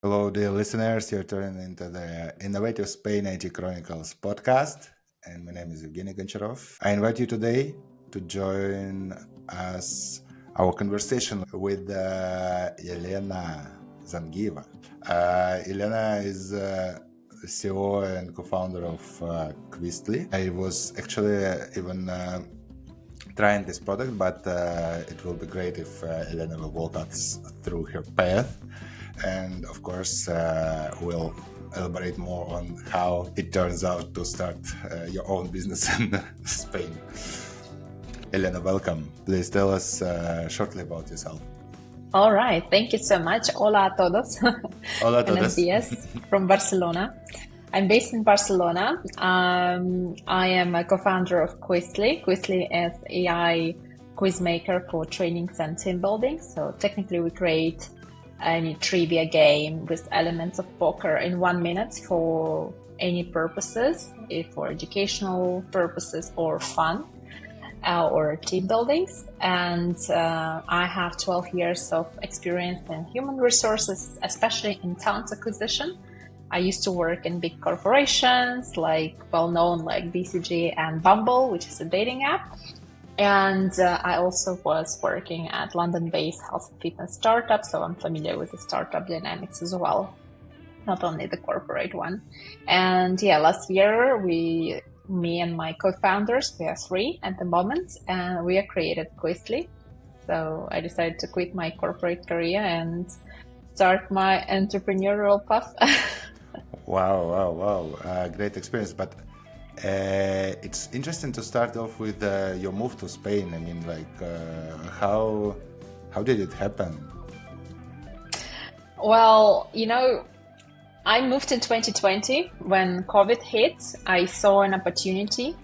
Hello, dear listeners. You're tuning into the Innovative Spain IT Chronicles podcast, and my name is Evgeny Goncharov. I invite you today to join us our conversation with Elena Zangeeva. Elena is CEO and co-founder of Kvistly. I was actually even trying this product, but it will be great if Elena will walk us through her path. And of course, we'll elaborate more on how it turns out to start your own business in Spain. Elena, welcome. Please tell us shortly about yourself. All right. Thank you so much. Hola a todos. Hola a Buenos todos. días from Barcelona. I'm based in Barcelona. I am a co-founder of Kvistly. Kvistly is AI quiz maker for trainings and team building. So technically we create any trivia game with elements of poker in 1 minute for any purposes, if for educational purposes or fun or team buildings. And I have 12 years of experience in human resources, especially in talent acquisition. I used to work in big corporations like well-known like BCG and Bumble, which is a dating app. And I also was working at London-based health and fitness startup, so I'm familiar with the startup dynamics as well, not only the corporate one. And yeah, last year me and my co-founders, we are 3 at the moment, and we have created Kvistly. So I decided to quit my corporate career and start my entrepreneurial path. Wow. Great experience. But it's interesting to start off with your move to Spain. I mean, how did it happen? Well, I moved in 2020 when COVID hit. I saw an opportunity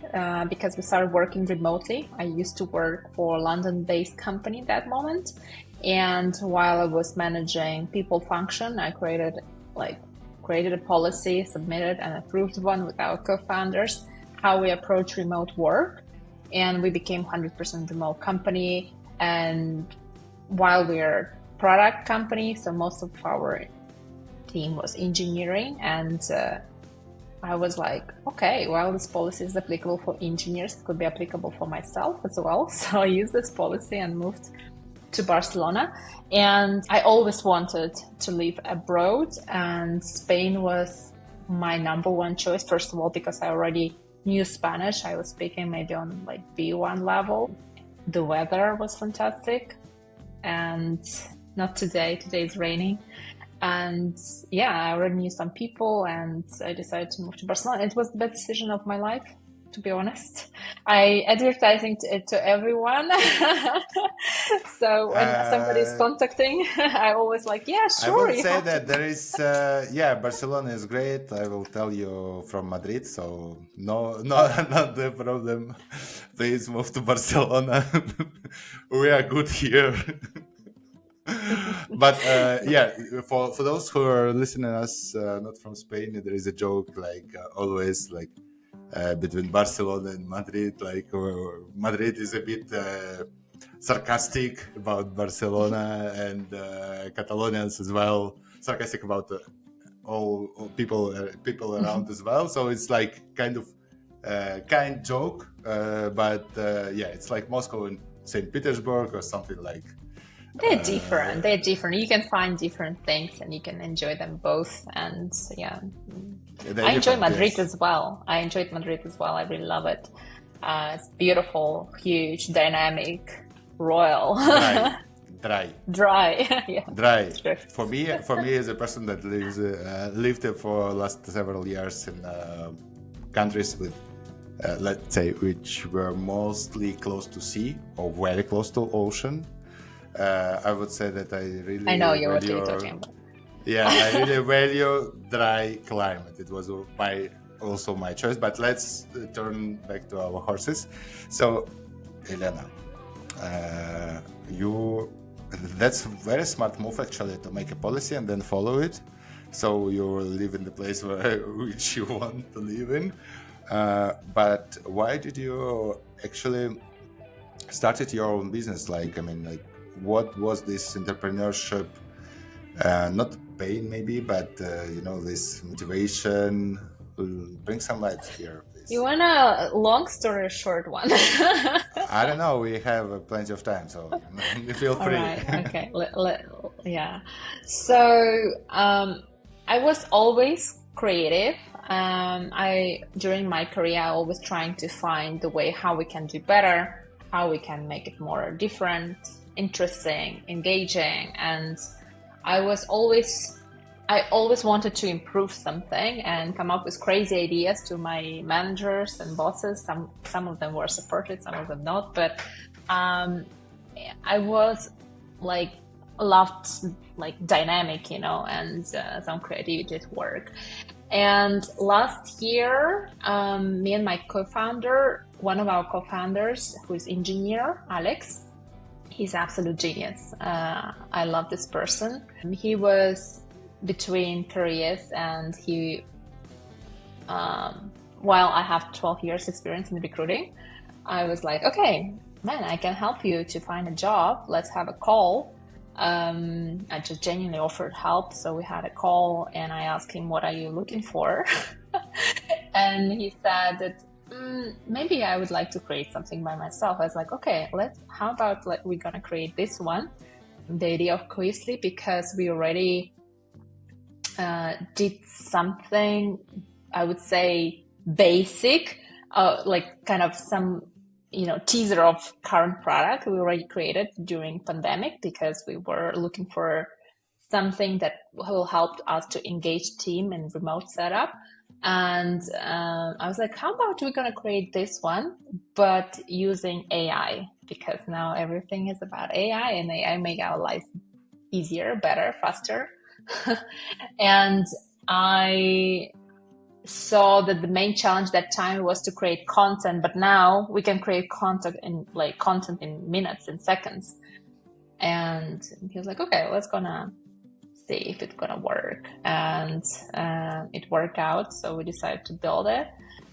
because we started working remotely. I used to work for a London-based company at that moment. And while I was managing people function, I created a policy, submitted and approved one with our co-founders, how we approach remote work. And we became 100% remote company. And while we're a product company, so most of our team was engineering. And I was like, okay, well, this policy is applicable for engineers. It could be applicable for myself as well. So I used this policy and moved to Barcelona. And I always wanted to live abroad, and Spain was my number one choice. First of all, because I already knew Spanish. I was speaking maybe on B1 level. The weather was fantastic, and not today. Today is raining. And yeah, I already knew some people, and I decided to move to Barcelona. It was the best decision of my life, to be honest. I advertising it to everyone. So when somebody is contacting, I always yeah, sure. I would say that there is, Barcelona is great. I will tell you from Madrid, so no, not the problem. Please move to Barcelona. We are good here. But for those who are listening to us not from Spain, there is a joke always between Barcelona and Madrid. Madrid is a bit sarcastic about Barcelona, and Catalonians as well, sarcastic about all people around as well. So it's kind of kind joke, but it's like Moscow and St. Petersburg or something like. They're different. They're different. You can find different things, and you can enjoy them both. And yeah, I enjoy Madrid as well. I enjoyed Madrid as well. I really love it. It's beautiful, huge, dynamic, royal. Dry. Yeah. Dry. Sure. For me, as a person that lived there for last several years in countries with, let's say, which were mostly close to sea or very close to ocean. I would say that I know what you're talking about. Yeah, I really value dry climate. It was also my choice. But let's turn back to our horses. So, Elena, that's a very smart move actually, to make a policy and then follow it. So you live in the place which you want to live in. But why did you actually started your own business? What was this entrepreneurship? Not pain maybe, but this motivation will bring some light here, You please. want a long story or short one? I don't know. We have plenty of time, so feel All free. right. Okay. Yeah. So I was always creative. I during my career, I always trying to find the way how we can do better, how we can make it more different, interesting, engaging, and I was always I always wanted to improve something and come up with crazy ideas to my managers and bosses. Some of them were supported, some of them not, but um, I was like loved like dynamic, and some creativity at work. And last year, me and my co-founder, one of our co-founders, who is engineer, Alex, he's absolute genius. I love this person. He was between careers, and while I have 12 years experience in recruiting, I was like, okay, man, I can help you to find a job. Let's have a call. I just genuinely offered help. So we had a call, and I asked him, what are you looking for? And he said that maybe I would like to create something by myself. I was like, okay, how about we're gonna create this one, the idea of Kvistly, because we already did something, I would say basic, like kind of some teaser of current product we already created during pandemic, because we were looking for something that will help us to engage team in remote setup. And I was like, how about we're going to create this one, but using AI, because now everything is about AI, and AI make our life easier, better, faster. And I saw that the main challenge that time was to create content, but now we can create content in minutes, in seconds. And he was like, okay, let's gonna see if it's gonna work. And it worked out, so we decided to build it.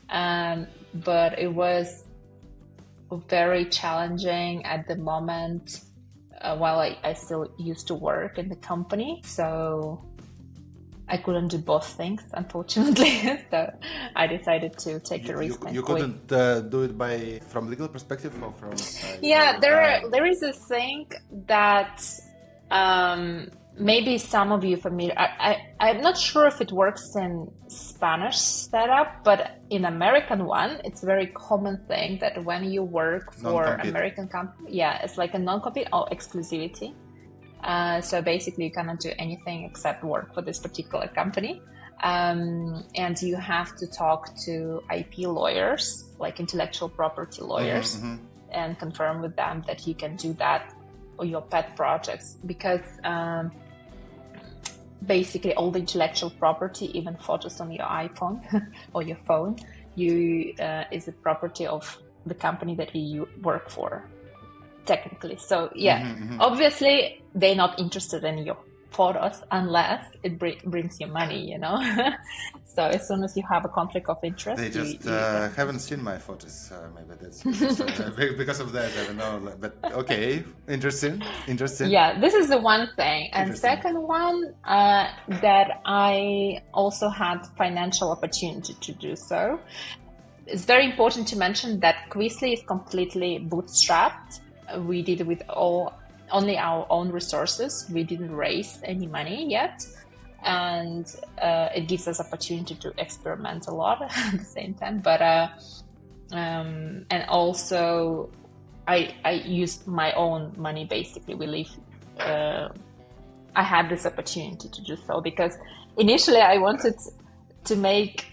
But it was very challenging at the moment, while I still used to work in the company. So I couldn't do both things, unfortunately. So I decided to take the risk and You quit. couldn't do it from legal perspective or from Yeah, time. there is a thing that maybe some of you familiar. I'm not sure if it works in Spanish setup, but in American one, it's a very common thing that when you work for Non-compete. American company, yeah, it's like a non-compete or exclusivity. So basically, you cannot do anything except work for this particular company. And you have to talk to IP lawyers, like intellectual property lawyers, and confirm with them that you can do that or your pet projects. Because basically, all the intellectual property, even photos on your iPhone or your phone, is a property of the company that you work for, technically. So yeah, obviously they're not interested in your photos unless it brings you money, So as soon as you have a conflict of interest, They just haven't seen my photos. Maybe that's because of that. I don't know. But okay, interesting. Yeah, this is the one thing. And second one, that I also had financial opportunity to do so. It's very important to mention that Kvistly is completely bootstrapped. We did it with only our own resources. We didn't raise any money yet. And it gives us opportunity to experiment a lot at the same time. But and also I used my own money, basically. I had this opportunity to do so because initially I wanted to make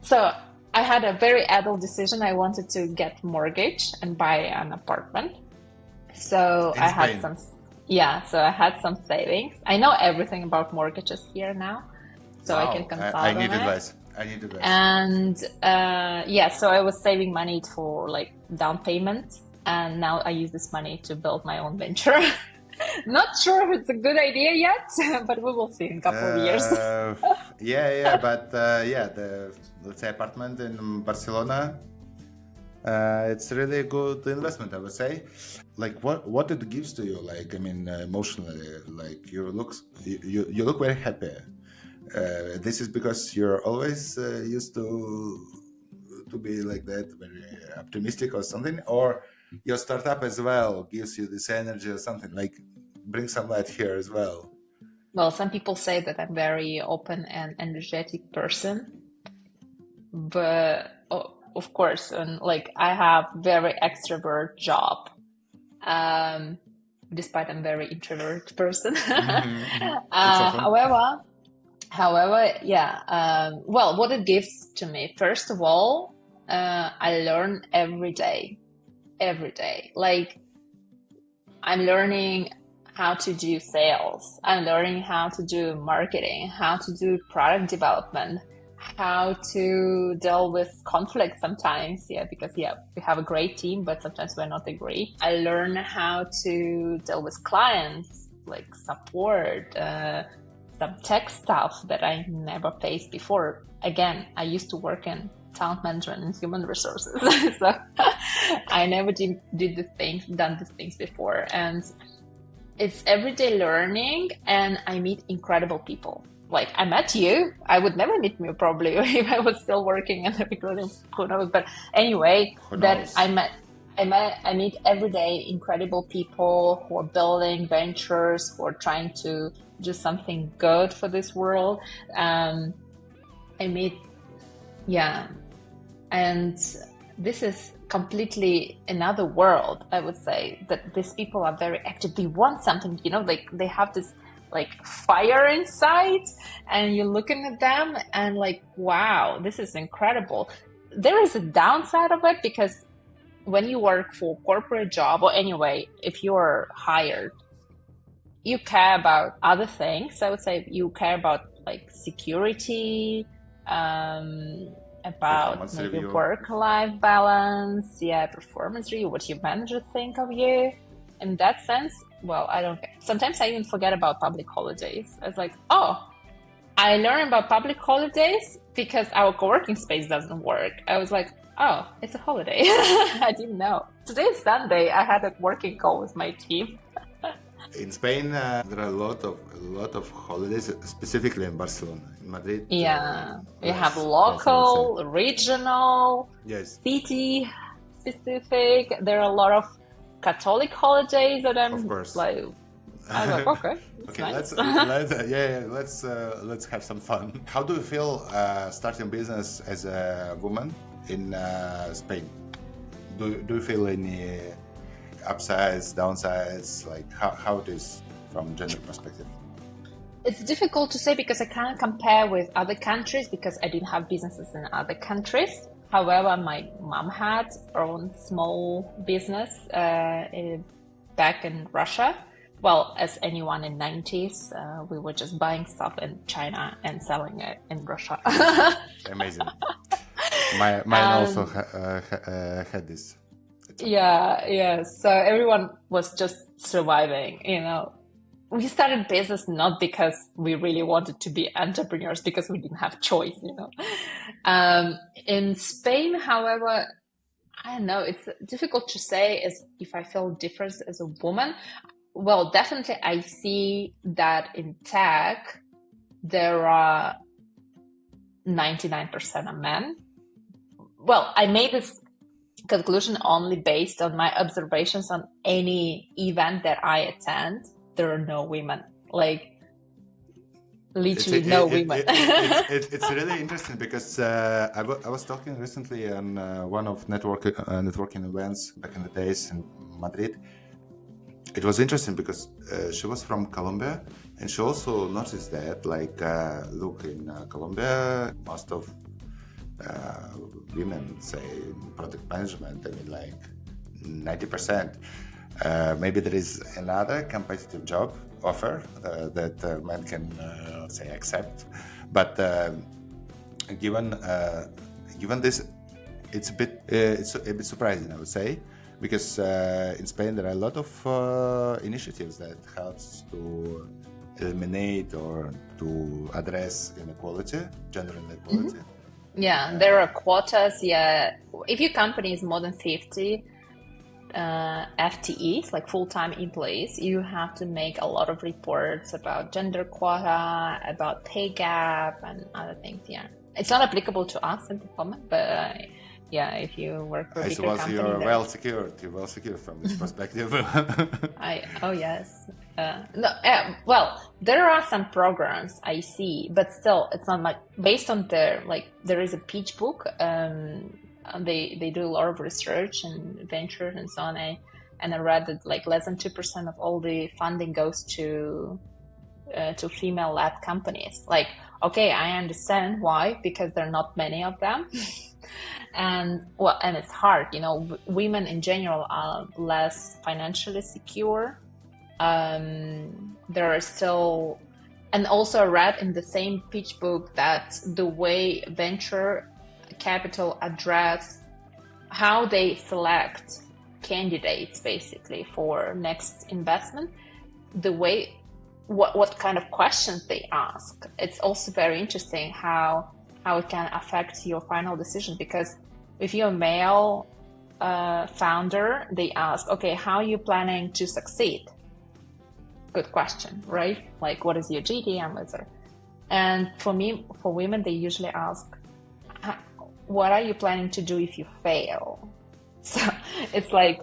so I had a very adult decision. I wanted to get mortgage and buy an apartment. So I had some savings. I know everything about mortgages here now, so I can consult I need on it. advice. I need advice. And so I was saving money for like down payment, and now I use this money to build my own venture. Not sure if it's a good idea yet, but we will see in a couple of years. But the let's say apartment in Barcelona, it's really a good investment, I would say. like what it gives to you, like, I mean, emotionally, like you look very happy. This is because you're always used to be like that, very optimistic or something, or your startup as well gives you this energy or something. Like, bring some light here as well. Well, some people say that I'm very open and energetic person, but of course, and like I have very extrovert job. Um, Despite I'm very introvert person. It's often. However, yeah. Well, what it gives to me, first of all, I learn every day. Every day. Like I'm learning how to do sales. I'm learning how to do marketing, how to do product development, how to deal with conflict sometimes. Yeah, because yeah, we have a great team, but sometimes we're not agree. I learn how to deal with clients, like support, some tech stuff that I never faced before. Again, I used to work in talent management and human resources, so I never done these things before, and it's everyday learning, and I meet incredible people. Like I met you, I would never meet you probably if I was still working in the recruiting. Who knows? But anyway, Who that knows? I meet every day incredible people who are building ventures, who are trying to do something good for this world. I meet, yeah, and this is completely another world. I would say that these people are very active. They want something, like they have this like fire inside, and you're looking at them and like, wow, this is incredible. There is a downside of it, because when you work for a corporate job, or anyway, if you're hired, you care about other things. I would say you care about like security, about Performance maybe review. work-life balance, yeah, performance review, what your manager think of you. In that sense, well, I don't. Sometimes I even forget about public holidays. It's like, oh, I learned about public holidays because our co-working space doesn't work. I was like, oh, it's a holiday. I didn't know. Today is Sunday. I had a working call with my team. In Spain, there are a lot of holidays, specifically in Barcelona. In Madrid, Yeah, we have less, I would say. local, regional, Yes, city specific. There are a lot of Catholic holidays that of I'm course. like, I was like, okay, it's Okay, nice. let's have some fun. How do you feel starting business as a woman in Spain? Do you feel any upsides, downsides? Like how it is from gender perspective? It's difficult to say because I can't compare with other countries because I didn't have businesses in other countries. However, my mom had her own small business back in Russia. Well, as anyone in 90s, we were just buying stuff in China and selling it in Russia. Amazing. Mine also had this. Yeah. So everyone was just surviving. We started business not because we really wanted to be entrepreneurs, because we didn't have choice. In Spain, however, I don't know, it's difficult to say as if I feel difference as a woman. Well, definitely I see that in tech, there are 99% of men. Well, I made this conclusion only based on my observations on any event that I attend. There are no women, like literally no women. It's really interesting because I was talking recently on one of networking events back in the days in Madrid. It was interesting because she was from Colombia, and she also noticed that, like, look, in Colombia, most of women say product management. I mean, like 90%. Maybe there is another competitive job offer that men can say accept, but given this, it's a bit surprising, I would say, because in Spain there are a lot of initiatives that helps to eliminate or to address inequality, gender inequality. Yeah, there are quotas. Yeah, if your company is more than 50, FTEs, like full-time employees, you have to make a lot of reports about gender quota, about pay gap, and other things. Yeah, it's not applicable to us at the moment, but yeah, if you work for a I bigger suppose company, you're well secured. You're well secured from this perspective. oh yes. No, well, there are some programs I see, but still, it's not like based on their there is a pitch book. They do a lot of research and venture and so on. And I read that like less than 2% of all the funding goes to female-led companies. Like, okay, I understand why, because there are not many of them. And it's hard, women in general are less financially secure. There are still, and also I read in the same pitch book that the way venture capital address how they select candidates basically for next investment, the way what kind of questions they ask, it's also very interesting how it can affect your final decision. Because if you're a male founder, they ask, okay, how are you planning to succeed? Good question, right? Like, what is your GTM? And for women, they usually ask, what are you planning to do if you fail? So it's like,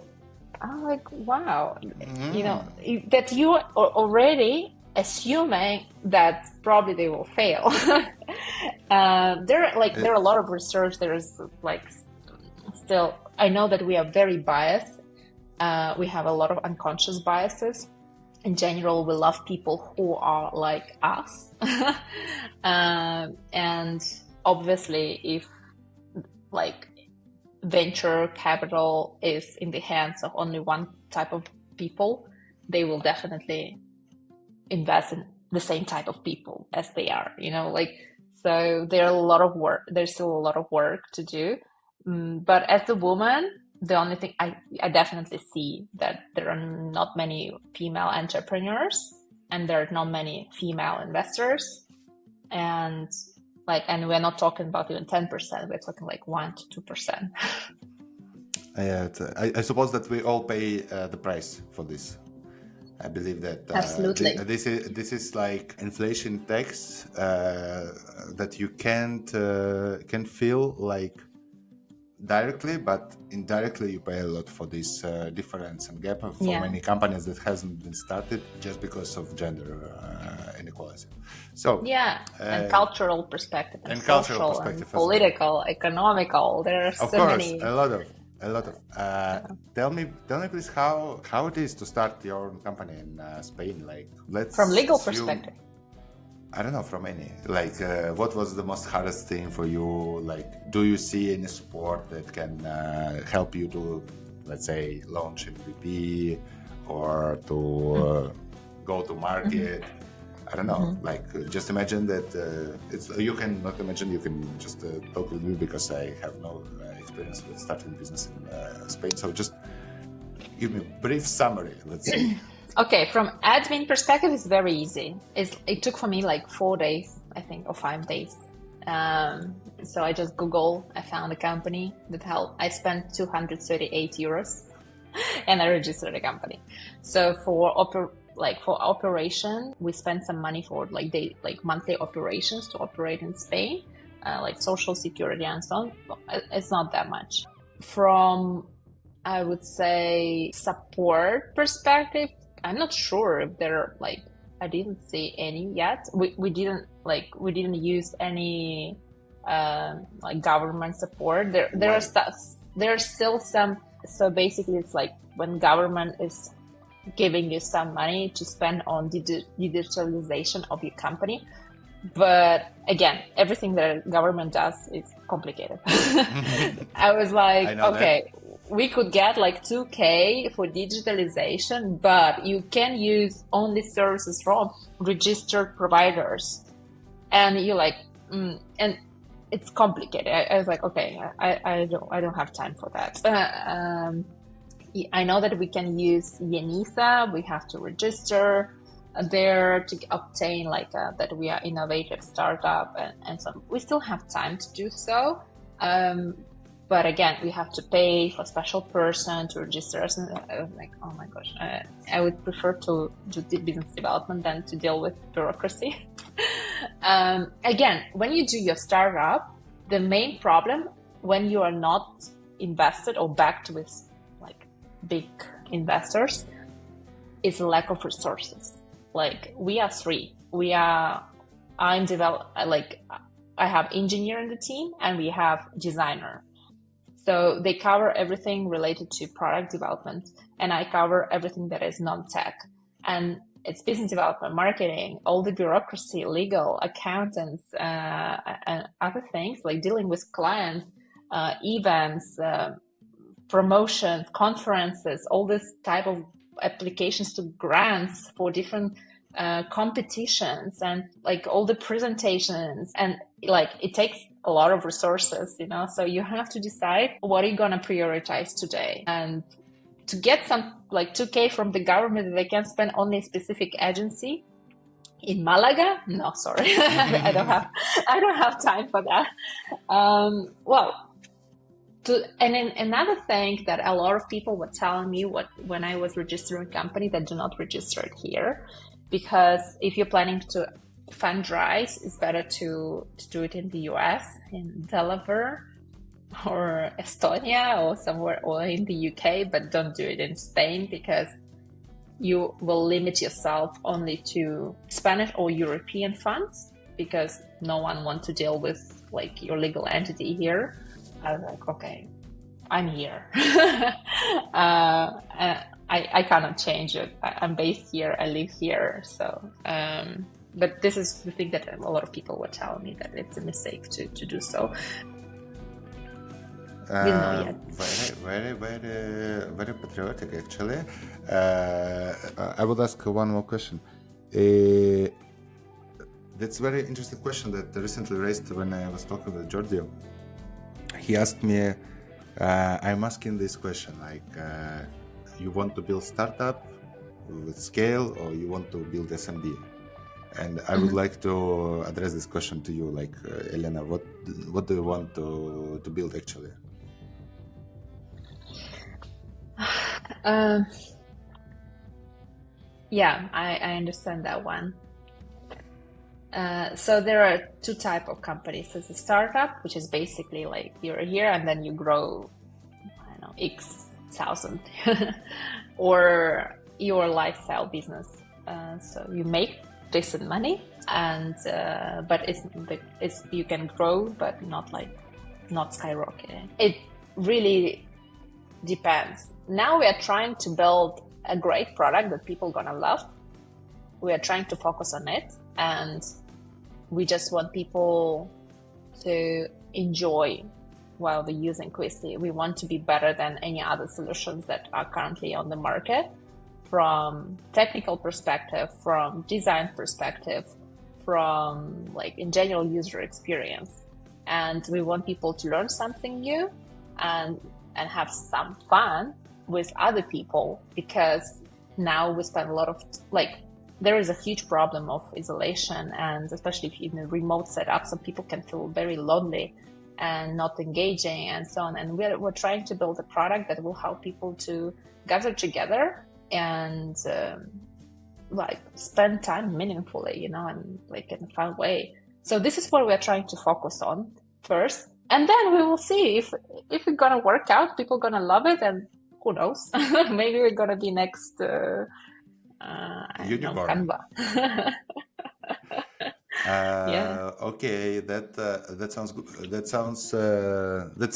I'm like, wow, that you are already assuming that probably they will fail. There are a lot of research. There is still, I know that we are very biased. We have a lot of unconscious biases. In general, we love people who are like us. And obviously, if venture capital is in the hands of only one type of people, they will definitely invest in the same type of people as they are, so there's still a lot of work to do. But as a woman, the only thing I definitely see that there are not many female entrepreneurs and there are not many female investors, and we're not talking about even 10%, we're talking like 1 to 2%. Yeah, I suppose that we all pay the price for this. I believe that Absolutely. This is like inflation tax that you can't feel like directly, but indirectly you pay a lot for this difference and gap for many companies that hasn't been started just because of gender inequality. So and cultural perspective and social and political, economical. There are so many. A lot of. Tell me, please, how it is to start your own company in Spain? From legal perspective. I don't know, from any. What was the most hardest thing for you? Do you see any support that can help you to, let's say, launch MVP or to go to market? I don't know. Just imagine that you can not imagine. You can just talk with me because I have no experience with starting business in Spain. So just give me a brief summary. Let's say. Okay, from admin perspective, it's very easy. It took for me 4 days, I think, or 5 days. So I just I found a company that helped. I spent 238 euros and I registered a company. So for operation, we spent some money for monthly operations to operate in Spain, social security and so on. It's not that much. From, I would say, support perspective, I'm not sure if there are I didn't see any yet. We didn't use any government support. There's still some. So basically, it's when government is giving you some money to spend on digitalization of your company. But again, everything that government does is complicated. I was okay. We could get 2K for digitalization, but you can use only services from registered providers. And you're and it's complicated. I was okay, I don't have time for that. I know that we can use Yenisa. We have to register there to obtain that we are innovative startup and so we still have time to do so. But again, we have to pay for a special person to register us. And I was like, oh my gosh, I would prefer to do the business development than to deal with bureaucracy. Again, when you do your startup, the main problem when you are not invested or backed with like big investors is a lack of resources. Like we are three. I have engineer in the team and we have designer. So they cover everything related to product development, and I cover everything that is non-tech. And it's business development, marketing, all the bureaucracy, legal, accountants, and other things like dealing with clients, events, promotions, conferences, all this type of applications to grants for different competitions, and like all the presentations, and like it takes a lot of resources, so you have to decide what are you going to prioritize today. And to get some like 2K from the government that they can spend on a specific agency in Malaga, no, sorry. I don't have time for that. And then another thing that a lot of people were telling me when I was registering a company that do not register it here, because if you're planning to fundraise, it's better to do it in the US, in Delaware or Estonia or somewhere, or in the UK, but don't do it in Spain, because you will limit yourself only to Spanish or European funds, because no one wants to deal with like your legal entity here. I was like, okay, I'm here. I cannot change it. I'm based here. I live here. So, but this is the thing that a lot of people were telling me, that it's a mistake to do so. Didn't know yet. Very patriotic, actually. I would ask one more question. That's a very interesting question that I recently raised when I was talking with Giorgio. He asked me, I'm asking this question, like, you want to build startup with scale, or you want to build SMB? And I would like to address this question to you, like, Elena, what do you want to build actually? Yeah, I understand that one. So there are two types of companies. There's a startup, which is basically like you're here and then you grow, I don't know, X thousand, or your lifestyle business. So you make decent money, and but it's you can grow, but not skyrocketing. It really depends. Now we are trying to build a great product that people gonna love. We are trying to focus on it, and we just want people to enjoy while they're using Kvistly. We want to be better than any other solutions that are currently on the market, from technical perspective, from design perspective, from like in general user experience. And we want people to learn something new and have some fun with other people, because now we spend a lot of there is a huge problem of isolation, and especially if you're in a remote setup, some people can feel very lonely and not engaging and so on. And we're trying to build a product that will help people to gather together and spend time meaningfully, and like in a fun way. So this is what we're trying to focus on first, and then we will see if it's gonna work out. People are gonna love it, and who knows? Maybe we're gonna be next. Unicorn. Yeah. Okay, that sounds good. That's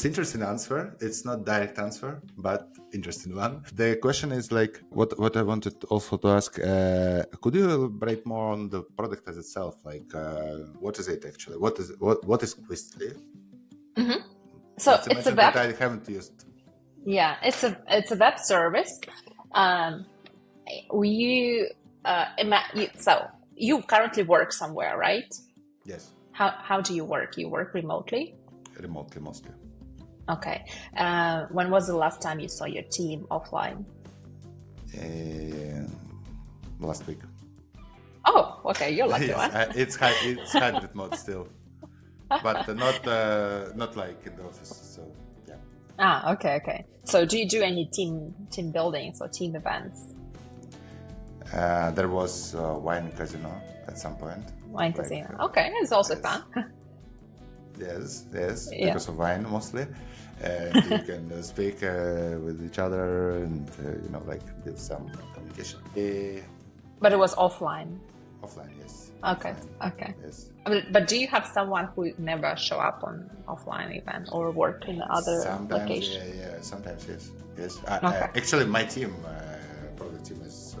interesting answer. It's not direct answer, but interesting one. The question is like what I wanted also to ask. Could you elaborate more on the product as itself? Like, what is it actually? What is Kvistly? Mm-hmm. So it's a web. That I haven't used. Yeah, it's a web service. So you currently work somewhere, right? Yes. How do you work? You work remotely? Remotely, mostly. Okay. When was the last time you saw your team offline? Last week. Oh, okay. You're lucky. Yes, it's hybrid mode still, but not like in the office. So yeah. Okay. So do you do any team buildings or team events? There was wine casino at some point. Wine casino. Okay, it's also yes, fun. yes, Yeah. because of wine mostly. And you can speak with each other and like build some communication. But it was offline. Offline, yes. Okay. Offline, Okay. yes. But do you have someone who never show up on offline event or work in other Sometimes, location? yeah. Sometimes, yes. Okay. Actually, my team, product team, is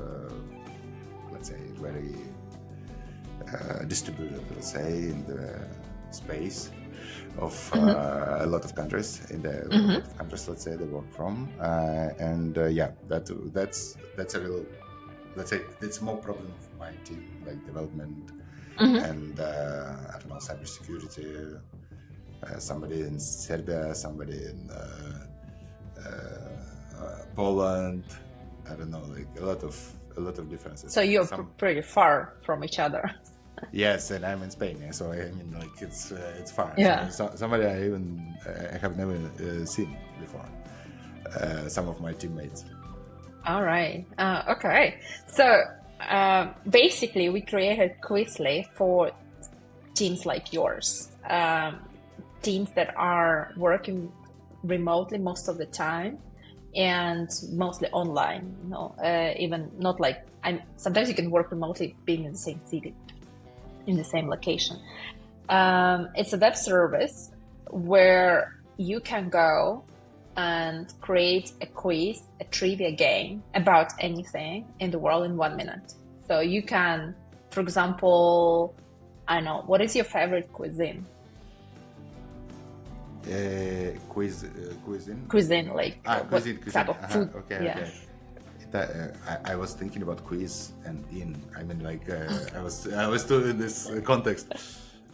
let's say very distributed. Let's say in the space of a lot of countries let's say they work from, and that's a real, let's say it's more problem of my team, like development and I don't know, cybersecurity. Somebody in Serbia, somebody in Poland. I don't know, like a lot of differences. So you're pretty far from each other. Yes, and I'm in Spain, so I mean, like it's far. Yeah. So somebody I have never seen before. Some of my teammates. All right. Okay. So basically, we created Kvistly for teams like yours, teams that are working remotely most of the time and mostly online. Even not like sometimes you can work remotely being in the same city, in the same location. It's a web service where you can go and create a quiz, a trivia game about anything in the world in 1 minute. So you can, for example, I know, what is your favorite cuisine? Cuisine. Cuisine, like cuisine. type of food? Okay, yeah. Okay. I was thinking about quiz and in. I mean, like I was still in this context.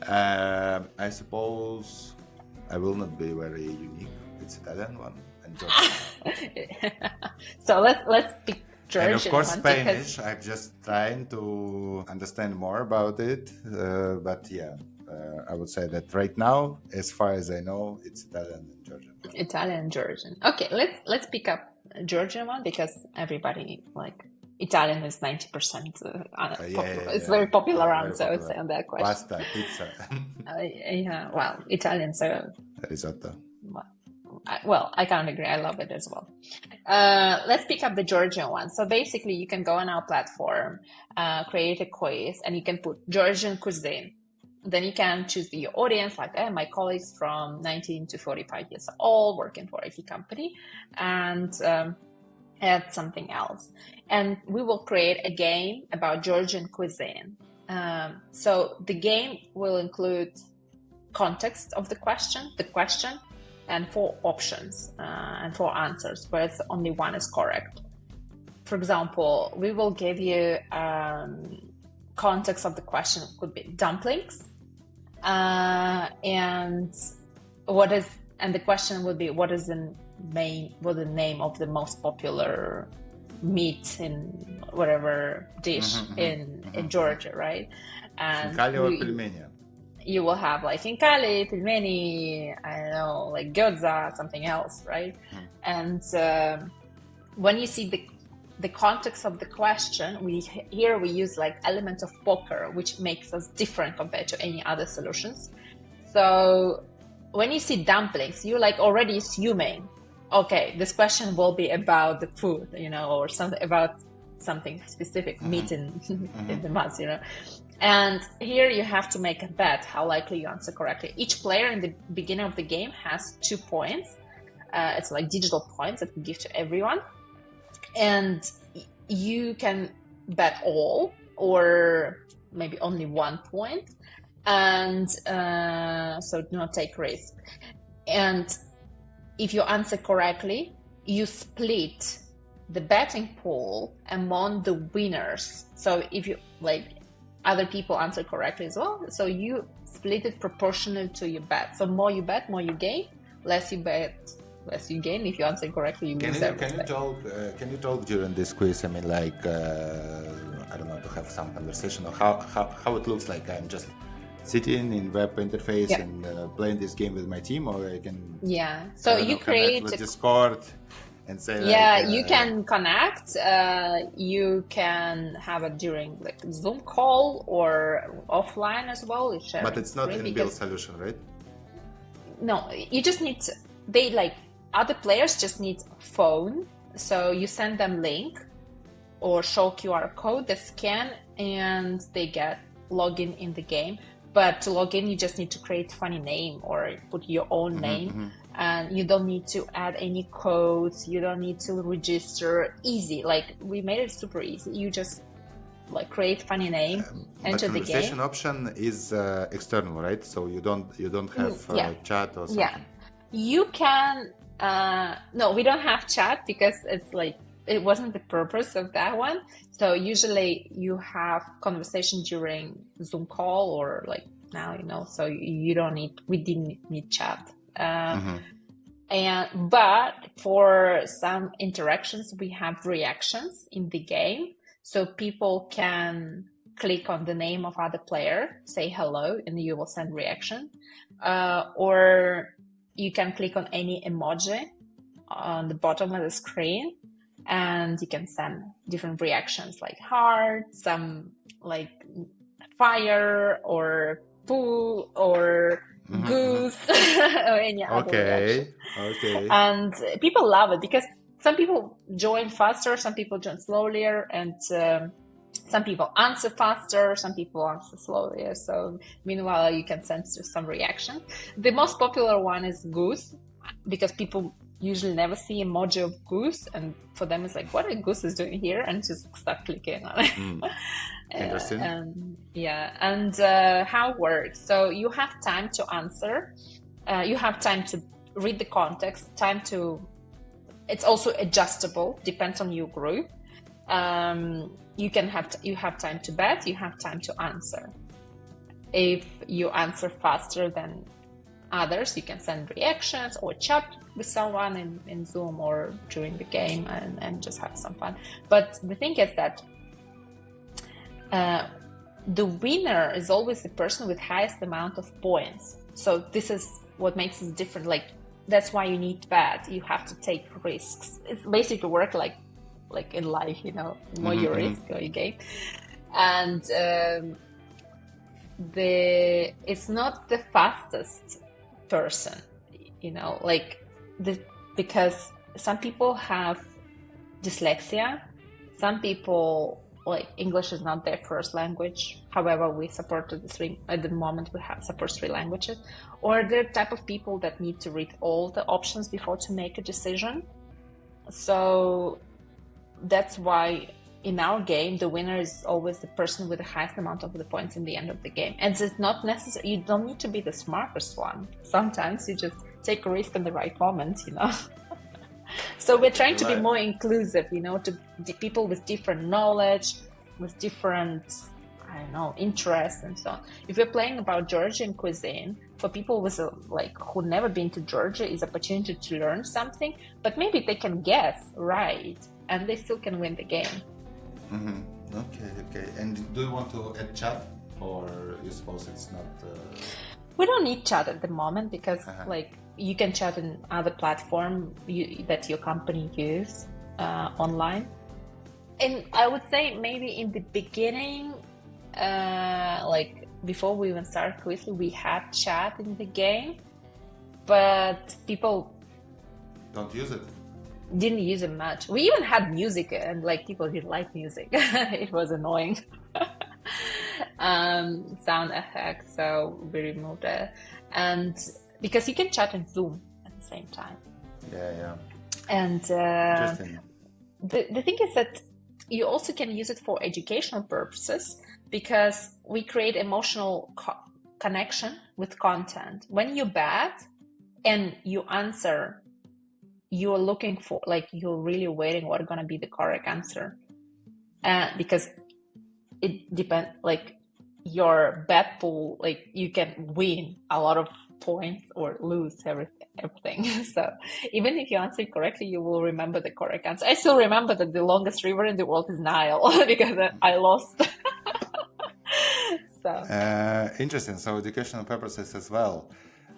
I suppose I will not be very unique. It's Italian one and Georgian. So let's pick Georgian. And of course one Spanish. I'm just trying to understand more about it. But yeah, I would say that right now, as far as I know, it's Italian and Georgian. Italian and Georgian. Okay, let's pick up Georgian one because everybody like Italian is 90%. It's very popular answer, I would say, on that question. Pasta, pizza. Yeah, well, Italian, so risotto. Well, I can't agree. I love it as well. Let's pick up the Georgian one. So basically, you can go on our platform, create a quiz, and you can put Georgian cuisine. Then you can choose your audience, like my colleagues from 19 to 45 years old, working for IT company, and add something else. And we will create a game about Georgian cuisine. So the game will include context of the question, and 4 options and 4 answers, where only one is correct. For example, we will give you context of the question could be dumplings, and the question would be what is the name of the most popular meat in whatever dish in Georgia, right? And you will have like khinkali, pilmeni, I don't know, like gyoza, something else, right? And when you see the context of the question, we use like element of poker, which makes us different compared to any other solutions. So when you see dumplings, you're like already assuming, okay, this question will be about the food, or something about something specific, meat in the mouth, And here you have to make a bet how likely you answer correctly. Each player in the beginning of the game has 2 points. It's like digital points that we give to everyone. And you can bet all or maybe only 1 point. And so do not take risk. And if you answer correctly, you split the betting pool among the winners. So if you other people answer correctly as well, so you split it proportional to your bet. So more you bet, more you gain. Less you bet, less you gain. If you answer correctly, you lose everything. Can you talk during this quiz? I mean, like I don't know, to have some conversation or how it looks like. I'm just sitting in web interface Yeah. and playing this game with my team, or I can, Yeah. I So don't you know, connect create with Discord and say like, Yeah, you can connect. You can have it during like Zoom call or offline as well. It's but sharing it's not screen inbuilt because solution, right? no, you just need to, they like other players just need phone. So you send them link or show QR code, they scan and they get login in the game. But to log in, you just need to create funny name or put your own name. And you don't need to add any codes. You don't need to register. Easy. Like we made it super easy. You just like create funny name, The enter the conversation game. option is external, right? So you don't have Yeah. chat or something. Yeah. You can, no, we don't have chat because it's like, it wasn't the purpose of that one. So usually you have conversation during Zoom call or like now, so you don't need, we didn't need chat. But for some interactions, we have reactions in the game. So people can click on the name of other player, say hello, and you will send reaction. Or you can click on any emoji on the bottom of the screen and you can send different reactions like heart, some like fire or poo or goose or any other reaction. Okay. And people love it because some people join faster, some people join slower, and some people answer faster, some people answer slower. So meanwhile, you can send some reactions. The most popular one is goose because people usually never see emoji of goose, and for them it's like, what a goose is doing here, and just start clicking on it. Interesting. And how it works. So you have time to answer. You have time to read the context, it's also adjustable, depends on your group. You have time to bet, you have time to answer. If you answer faster than others, you can send reactions or chat with someone in Zoom or during the game and just have some fun. But the thing is that the winner is always the person with highest amount of points. So this is what makes us different. Like that's why you need bet. You have to take risks. It's basically work like in life, more you risk or you gain. And it's not the fastest person, because some people have dyslexia, some people like English is not their first language. However, we support at the moment we have support 3 languages, or they're type of people that need to read all the options before to make a decision. So that's why in our game, the winner is always the person with the highest amount of the points in the end of the game. And it's not necessary. You don't need to be the smartest one. Sometimes you just take a risk in the right moment, So we're trying to be more inclusive, to the people with different knowledge, with different, interests and so on. If we're playing about Georgian cuisine, for people with who never been to Georgia, is opportunity to learn something, but maybe they can guess right, and they still can win the game. Okay. And do you want to add chat, or you suppose it's not? We don't need chat at the moment because you can chat in other platform that your company use online. And I would say maybe in the beginning, before we even started Kvistly, we had chat in the game, but people don't use it. Didn't use it much. We even had music, and people didn't like music. It was annoying. Sound effects, so we removed it. And because you can chat in Zoom at the same time. Yeah. And Interesting. The thing is that you also can use it for educational purposes, because we create emotional connection with content. When you bet and you answer, you're looking for, you're really waiting what's going to be the correct answer. Because it depends, your bet pool, you can win a lot of points or lose everything. So even if you answer correctly, you will remember the correct answer. I still remember that the longest river in the world is Nile because I lost. So Interesting. So educational purposes as well.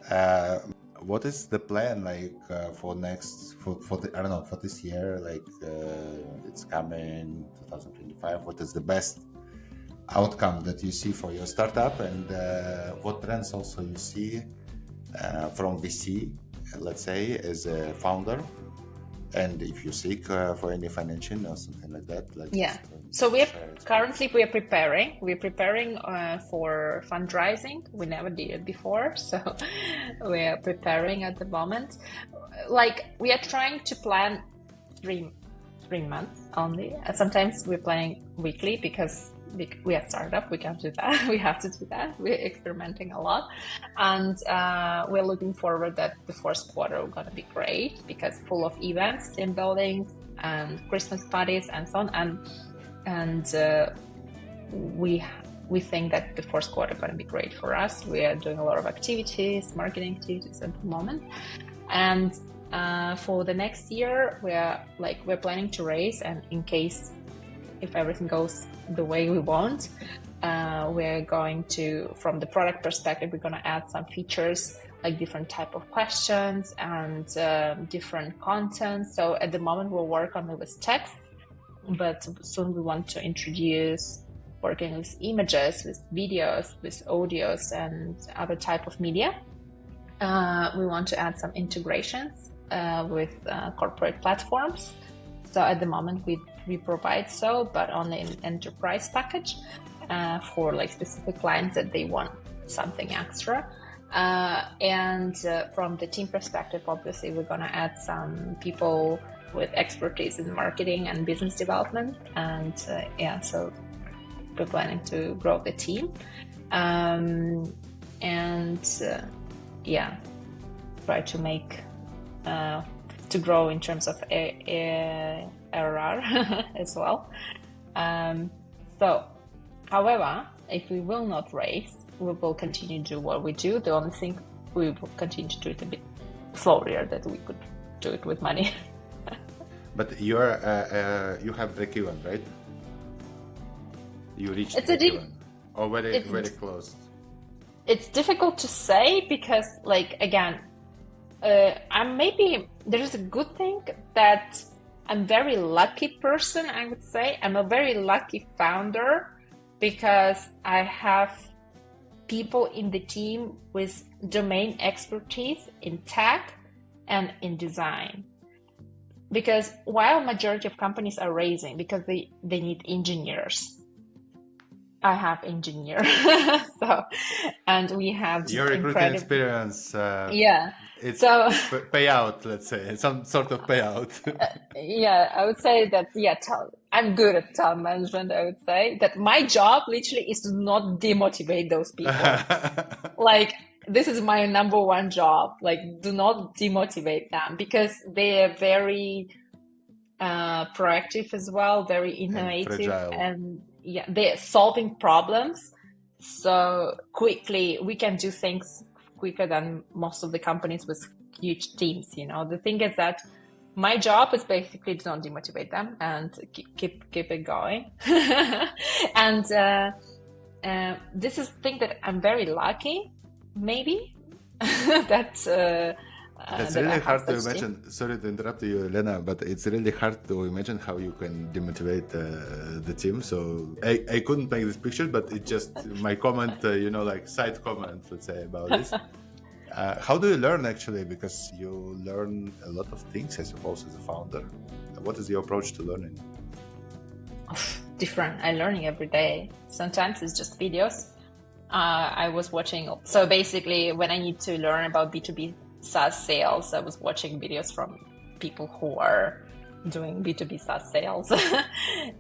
Uh, what is the plan like for next for the, I don't know, for this year? Like it's coming 2025. What is the best outcome that you see for your startup, and what trends also you see from VC, let's say, as a founder, and if you seek for any financing or something like that, like yeah. just, So we are preparing. We're preparing for fundraising. We never did it before, so we are preparing at the moment. Like we are trying to plan three months only. Sometimes we're planning weekly because we are startup. We can't do that. We have to do that. We're experimenting a lot, and we're looking forward that the first quarter is gonna be great because full of events, team buildings, and Christmas parties, and so on. And we think that the first quarter is gonna be great for us. We are doing a lot of activities, marketing activities at the moment, and for the next year, we're planning to raise, and in case if everything goes the way we want, we're going to, from the product perspective, we're going to add some features like different type of questions and different content. So at the moment we'll work on it with text, but soon we want to introduce working with images, with videos, with audios, and other type of media. We want to add some integrations with corporate platforms. So at the moment we provide so, but only in enterprise package for like specific clients that they want something extra. And from the team perspective, obviously we're gonna add some people with expertise in marketing and business development, and so we're planning to grow the team, try to make to grow in terms of ARR as well. So, however, if we will not raise, we will continue to do what we do. The only thing, we will continue to do it a bit slower than we could do it with money. But you have break even, right? You reached It's break even, or very close. It's difficult to say because, like, again, there's a good thing that I'm very lucky person, I would say. I'm a very lucky founder because I have people in the team with domain expertise in tech and in design. Because while majority of companies are raising because they need engineers, I have engineers. And we have your recruiting experience. It's so payout, let's say, some sort of payout. I would say that I'm good at talent management. I would say that my job literally is to not demotivate those people. Like, this is my number one job. Like, do not demotivate them because they are very proactive as well, very innovative, and they're solving problems so quickly. We can do things quicker than most of the companies with huge teams. The thing is that my job is basically to not demotivate them and keep it going. And this is the thing that I'm very lucky, maybe. That's really hard to imagine. Sorry to interrupt you, Elena, but it's really hard to imagine how you can demotivate the team. So I couldn't make this picture, but it's just my comment, like side comment, let's say, about this. How do you learn, actually? Because you learn a lot of things, I suppose, as a founder. What is your approach to learning? Different. I'm learning every day. Sometimes it's just videos. I was watching. So basically, when I need to learn about B2B SaaS sales, I was watching videos from people who are doing B2B SaaS sales.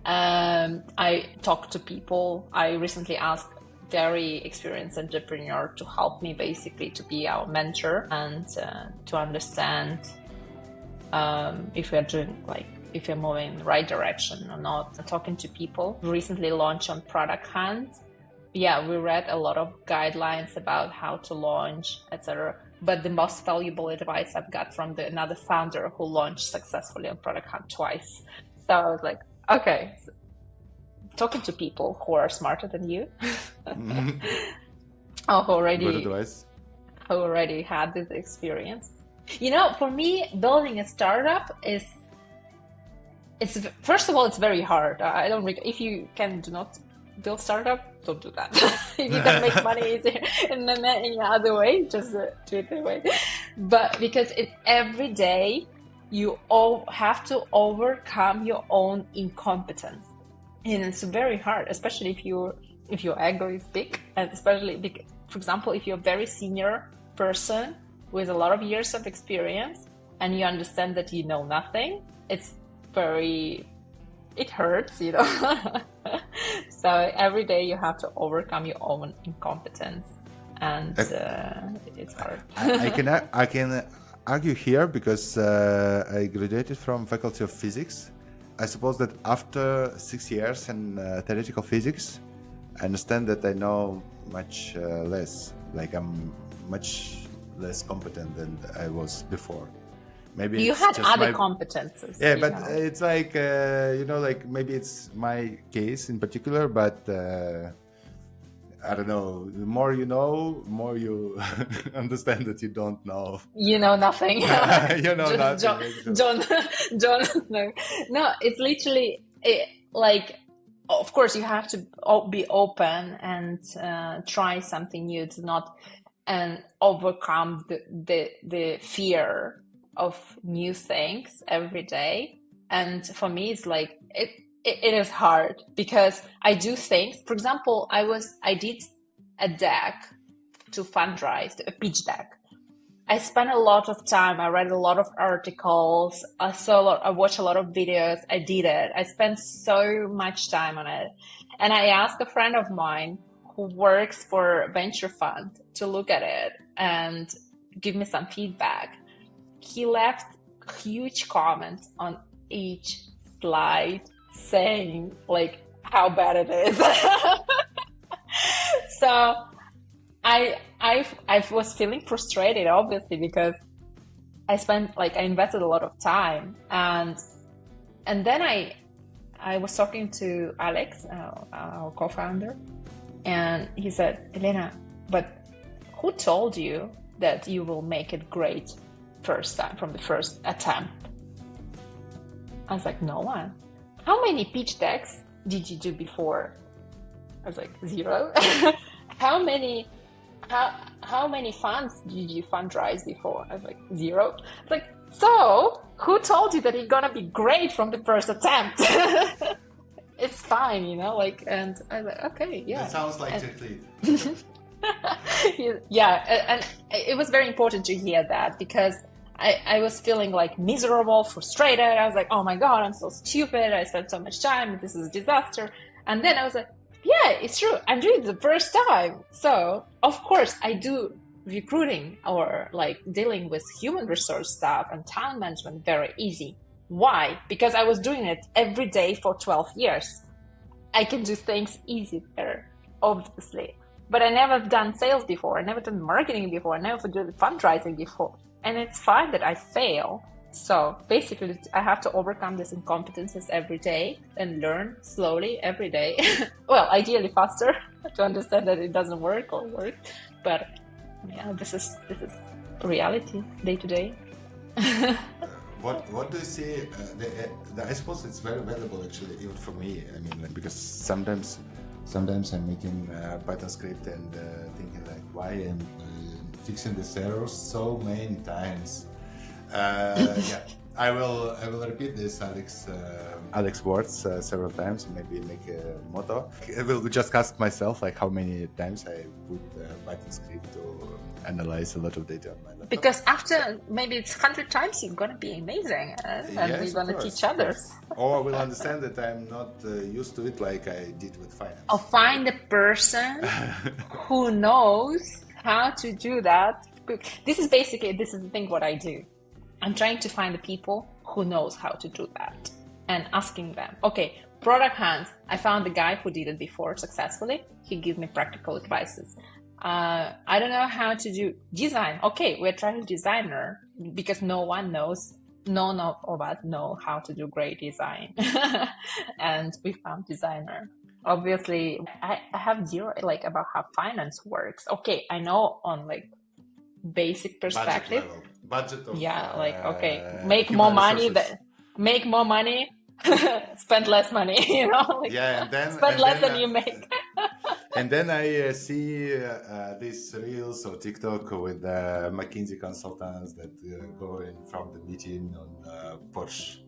I talk to people. I recently asked very experienced entrepreneur to help me, basically to be our mentor and to understand if we're moving in the right direction or not. Talking to people. We recently launched on Product Hunt. We read a lot of guidelines about how to launch, etc. But the most valuable advice I've got from another founder who launched successfully on Product Hunt twice. So I was like, okay, talking to people who are smarter than you, Mhm. or Good advice. who already had this experience. For me, building a startup it's first of all, it's very hard. I don't if you do not build startup, don't do that. If you can make money easier in any other way, just do it that way. But because it's every day, you all have to overcome your own incompetence, and it's very hard, especially if your ego is big, and especially because, for example, if you're a very senior person with a lot of years of experience, and you understand that you know nothing, it hurts, So every day you have to overcome your own incompetence, and it's hard. I can argue here because I graduated from Faculty of Physics. I suppose that after 6 years in theoretical physics, I understand that I know much less. Like I'm much less competent than I was before. Maybe You it's had just other my competences. yeah, but it's like like maybe it's my case in particular, but I don't know. The more you know, more you understand that you don't know. You know nothing. You know nothing. John, Actually. John, no, it's literally like, of course, you have to be open and try something new to not and overcome the fear of new things every day. And for me, it's like it is hard because I do things. For example, I did a deck to fundraise, a pitch deck. I spent a lot of time. I read a lot of articles. I watched a lot of videos. I did it. I spent so much time on it. And I asked a friend of mine who works for a venture fund to look at it and give me some feedback. He left huge comments on each slide saying like how bad it is. So I was feeling frustrated, obviously, because I invested a lot of time, and then I was talking to Alex, our co-founder, and he said, Elena, but who told you that you will make it great first time from the first attempt? I was like, no one. How many pitch decks did you do before? I was like, 0. How many funds did you fundraise before? I was like, 0. It's like, so who told you that it's gonna be great from the first attempt? It's fine, and I was like, okay, yeah. That sounds like a Yeah, and it was very important to hear that because I was feeling like miserable, frustrated. I was like, oh my God, I'm so stupid. I spent so much time. This is a disaster. And then I was like, yeah, it's true. I'm doing it the first time. So, of course, I do recruiting or dealing with human resource stuff and talent management very easy. Why? Because I was doing it every day for 12 years. I can do things easier, obviously. But I never done sales before. I never done marketing before. I never did fundraising before. And it's fine that I fail. So basically, I have to overcome these incompetences every day and learn slowly every day. Well, ideally faster to understand that it doesn't work or work. But yeah, this is reality day to day. What do you see? I suppose it's very valuable actually, even for me. I mean, because sometimes I'm making Python script and thinking like, why am fixing this error so many times? Yeah, I will repeat this Alex words several times and maybe make a motto. I will just ask myself like how many times I put Python script to analyze a lot of data on my laptop. Because after maybe it's 100 times, you're gonna be amazing, and Yes, we're gonna teach others. Or I will understand that I'm not used to it like I did with finance. Or find a person who knows how to do that. This is the thing what I do. I'm trying to find the people who knows how to do that and asking them, okay, product hunt. I found the guy who did it before successfully. He gave me practical advices. I don't know how to do design. Okay, we're trying to designer because none of us know how to do great design. And we found designer. obviously I have zero like about how finance works. Okay, I know on like basic Budget perspective. level, budget of Yeah, like okay, make more human money, resources. make more money, spend less money, like Yeah, spend less than you make. and then I see these reels or TikTok with McKinsey consultants that go in from the meeting on Porsche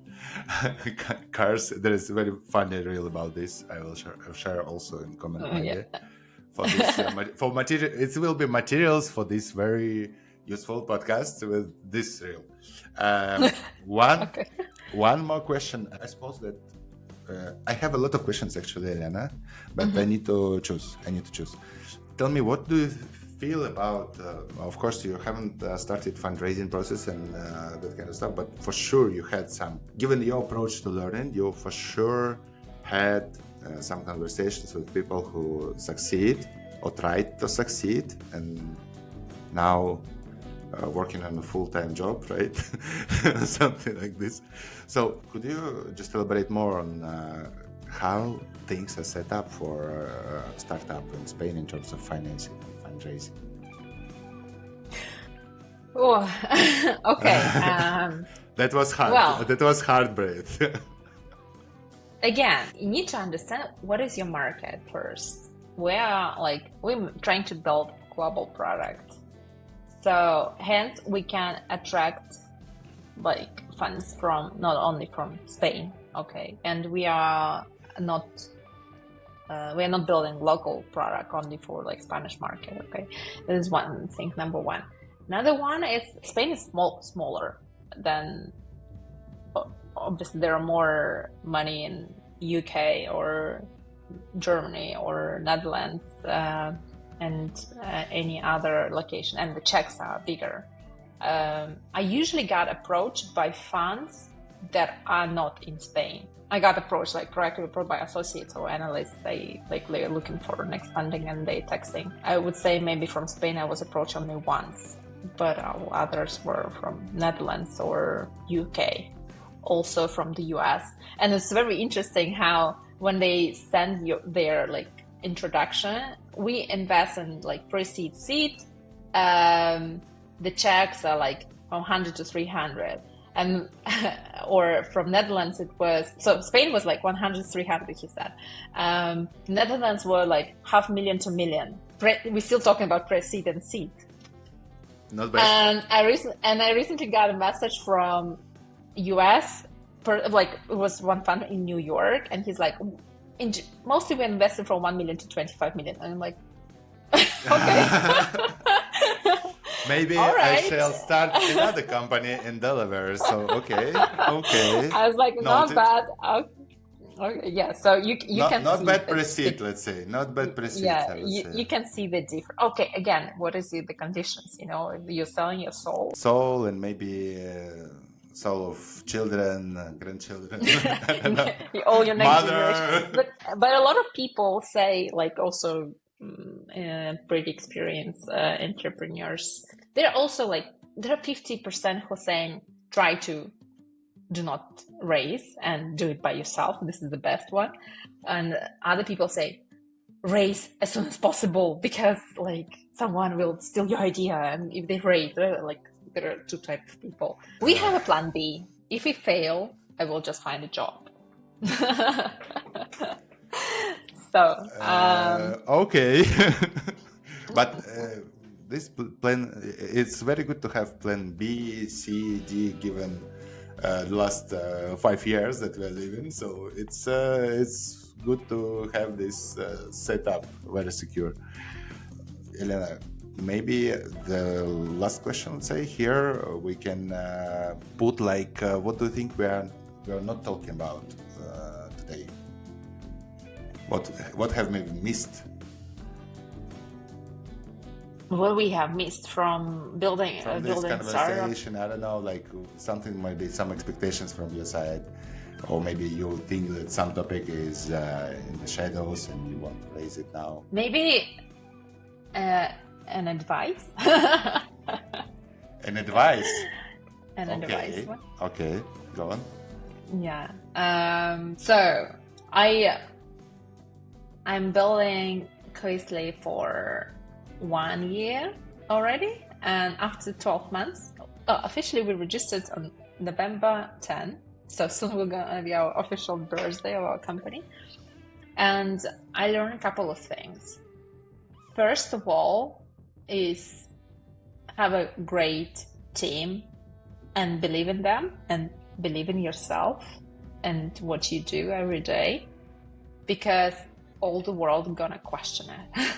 cars. There is a very funny reel about this. I will share also in comment Yeah. maybe for this for material. It will be materials for this very useful podcast with this reel. Um, one Okay. one more question. I suppose that I have a lot of questions actually, Elena, but I need to choose. Tell me, what do you feel about? Of course, you haven't started fundraising process and that kind of stuff, but for sure you had some. Given your approach to learning, you for sure had some conversations with people who succeed or tried to succeed, and now working on a full-time job, right? Something like this. So could you just elaborate more on how things are set up for a startup in Spain in terms of financing, fundraising? Oh, okay. That was hard. Well, That was hard breath. again, you need to understand what is your market first. We're trying to build global product. So hence we can attract like funds from not only from Spain, okay, and not we are not building local product only for like Spanish market, okay. This is one thing, number one. Another one is Spain is smaller than obviously there are more money in UK or Germany or Netherlands and any other location, and the checks are bigger. I usually got approached by funds that are not in Spain. I got approached, like proactive approach by associates or analysts. They're looking for next funding and they texting. I would say maybe from Spain I was approached only once, but others were from Netherlands or UK, also from the US. And it's very interesting how when they send their like introduction, we invest in like pre-seed seed. The checks are like from 100 to 300, and or from Netherlands it was, so Spain was like 100 to 300, he said. Netherlands were like 500,000 to million. We're still talking about pre-seed and seed. Not bad. And I recently got a message from US, like it was one fund in New York, and he's like, mostly we invested from 1 million to 25 million. And I'm like, okay. Maybe All right. I shall start another company in Delaware. So okay. I was like, not bad. Okay, yeah. So you can not see bad pre-seed, let's say. Not bad pre-seed. Yeah, you can see the difference. Okay, again, what is the conditions? You know, you're selling your soul. Soul and maybe soul of children, grandchildren, all your next mother. generation. But a lot of people say, like also pretty experienced entrepreneurs, they're also like, there are 50% who are saying try to do not raise and do it by yourself. This is the best one. And other people say raise as soon as possible because like someone will steal your idea, and if they raise, like there are two types of people. We have a plan B. If we fail, I will just find a job. So okay. But this plan, it's very good to have plan B, C, D given the last 5 years that we're living. So it's good to have this set up very secure. Elena, maybe the last question, let's say here we can put like what do you think we are not talking about today? What have we missed? What we have missed from building this conversation? startup? I don't know, like something might be some expectations from your side, or maybe you think that some topic is in the shadows and you want to raise it now. Maybe an advice. An advice. Advice. Okay, go on. Yeah. So I I'm building Kvistly for 1 year already, and after 12 months, officially we registered on November 10, so soon we're gonna be our official birthday of our company. And I learned a couple of things. First of all is have a great team and believe in them and believe in yourself and what you do every day, because all the world gonna question it.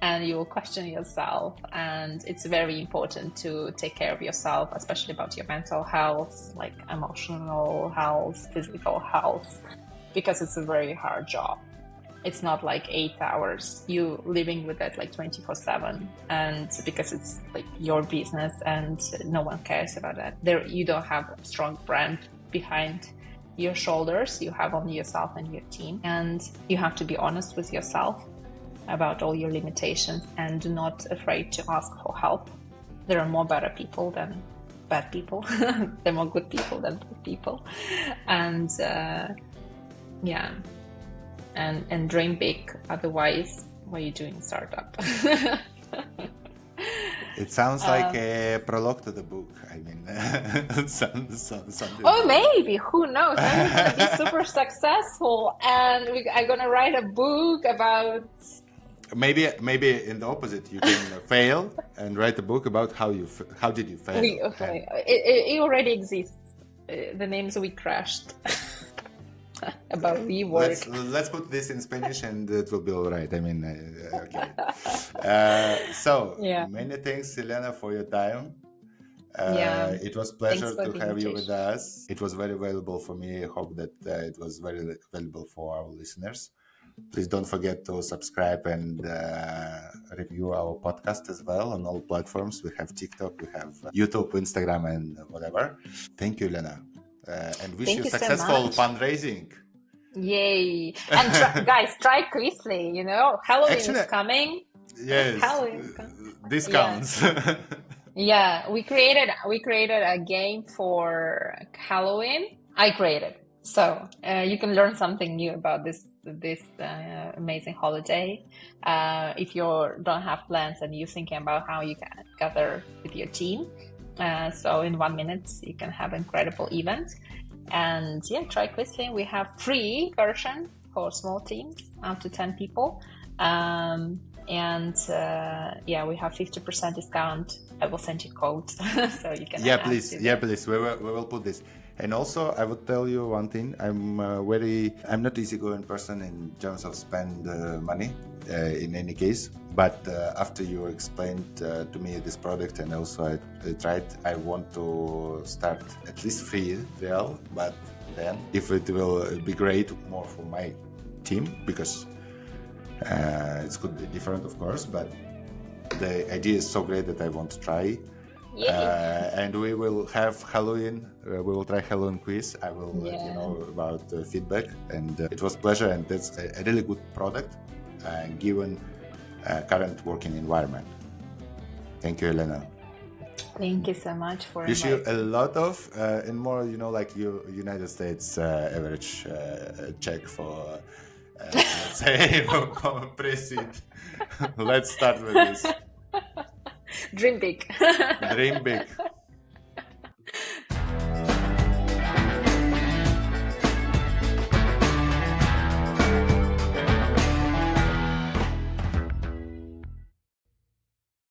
And you will question yourself, and it's very important to take care of yourself, especially about your mental health, like emotional health, physical health, because it's a very hard job. It's not like 8 hours, you living with it like 24/7, and because it's like your business and no one cares about that. There, you don't have a strong brand behind your shoulders, you have only yourself and your team, and you have to be honest with yourself about all your limitations, and do not afraid to ask for help. There are more better people than bad people. There are more good people than bad people, and yeah, and dream big. Otherwise, what are you doing startup? It sounds like a prologue to the book. I mean, something. Oh, maybe. Who knows? I'm going to be super successful, and I'm going to write a book about. Maybe in the opposite, you can fail and write a book about how did you fail. It already exists. The names we crashed. About rework. Let's put this in Spanish and it will be all right. I mean, okay. Many thanks, Elena, for your time. It was a pleasure to have you with us. It was very valuable for me. I hope that it was very valuable for our listeners. Please don't forget to subscribe and review our podcast as well on all platforms. We have TikTok, we have YouTube, Instagram, and whatever. Thank you, Elena. And wish you successful fundraising. Yay! And guys, try Kvistly. You know, Halloween is coming. Yes, discounts. Yeah, we created a game for Halloween. I created, so you can learn something new about this amazing holiday. If you don't have plans and you're thinking about how you can gather with your team. So in 1 minute, you can have an incredible event. And yeah, try Kvistly. We have free version for small teams, up to 10 people. And we have 50% discount. I will send you code so you can. Yeah, please. We will put this. And also, I would tell you one thing. I'm not easygoing person in terms of spend money in any case. But after you explained to me this product, and also I tried, I want to start at least free trial. But then, if it will be great more for my team, because it could be different, of course. But the idea is so great that I want to try. And we will have Halloween. We will try Halloween quiz. I will let you know about the feedback. And it was a pleasure. And that's a really good product given current working environment. Thank you, Elena. Thank you so much for wish you a lot of and more. Like United States average check for let's say for president. Let's start with this. Dream big. Dream big.